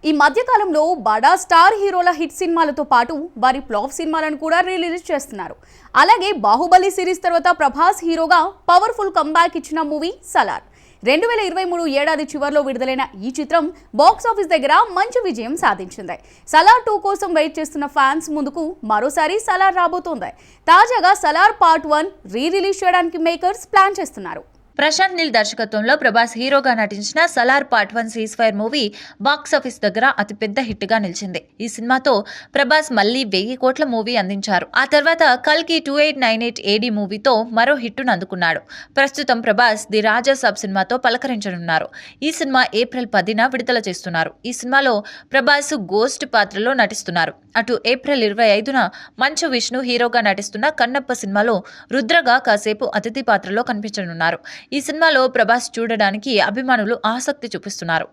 ఈ మధ్యకాలంలో బడా స్టార్ హీరోల హిట్ సినిమాలతో పాటు వారి ఫ్లాప్ సినిమాలను కూడా రిలీజ్ చేస్తున్నారు. అలాగే బాహుబలి సిరీస్ తర్వాత ప్రభాస్ హీరోగా పవర్ఫుల్ కంబ్యాక్ ఇచ్చిన మూవీ సలార్. 2023 ఏడాది చివరిలో విడుదలైన ఈ చిత్రం బాక్స్ ఆఫీస్ దగ్గర మంచి విజయం సాధించింది. సలార్ 2 కోసం వెయిట్ చేస్తున్న ఫ్యాన్స్ ముందుకు మరోసారి సలార్ రాబోతోంది. తాజాగా సలార్ పార్ట్ 1 రిలీజ్ చేయడానికి మేకర్స్ ప్లాన్ చేస్తున్నారు. ప్రశాంత్ నీల్ దర్శకత్వంలో ప్రభాస్ హీరోగా నటించిన Salaar part 1 cease fire movie box office దగ్గర అతిపెద్ద హిట్ గా నిలిచింది. ఈ సినిమాతో ప్రభాస్ మళ్లీ 1000 కోట్ల మూవీ అందించారు. ఆ తర్వాత కల్కి 2898 AD మూవీతో మరో హిట్టును అందుకున్నాడు. ప్రస్తుతం ప్రభాస్ ది రాజా సాబ్ సినిమాతో పలకరించనున్నారు. ఈ సినిమా ఏప్రిల్ 10న విడుదల చేస్తున్నారు. ఈ సినిమాలో ప్రభాస్ గోస్ట్ పాత్రలో నటిస్తున్నారు. అటు ఏప్రిల్ 25న మంచు విష్ణు హీరోగా నటిస్తున్న కన్నప్ప సినిమాలో రుద్రగా కాసేపు అతిథి పాత్రలో కనిపించనున్నారు. ఈ సినిమాలో ప్రభాస్ చూడడానికి అభిమానులు ఆసక్తి చూపిస్తున్నారు.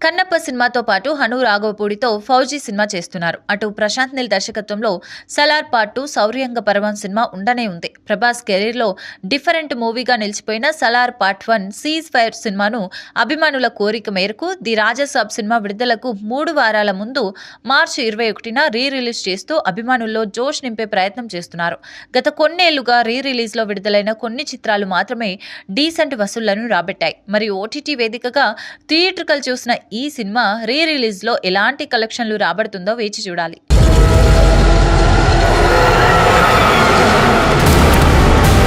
కన్నప్ప సినిమాతో పాటు హను రాఘవపూడితో ఫౌజీ సినిమా చేస్తున్నారు. అటు ప్రశాంత్ నీల్ దర్శకత్వంలో సలార్ పార్ట్ 2 సౌర్యంగ పర్వం సినిమా ఉండనే ఉంది. ప్రభాస్ కెరీర్లో డిఫరెంట్ మూవీగా నిలిచిపోయిన సలార్ పార్ట్ 1 సీజ్ ఫైర్ సినిమాను అభిమానుల కోరిక మేరకు ది రాజాసాబ్ సినిమా విడుదలకు 3 వారాల ముందు మార్చి 21న రిలీజ్ చేస్తూ అభిమానుల్లో జోష్ నింపే ప్రయత్నం చేస్తున్నారు. గత కొన్నేళ్లుగా రిలీజ్లో విడుదలైన కొన్ని చిత్రాలు మాత్రమే డీసెంట్ వసూళ్లను రాబట్టాయి. మరియు ఓటీటీ వేదికగా థియేట్రికల్ చూసిన ఈ సినిమా రిలీజ్లో ఎలాంటి కలెక్షన్లు రాబడుతుందో వేచి చూడాలి.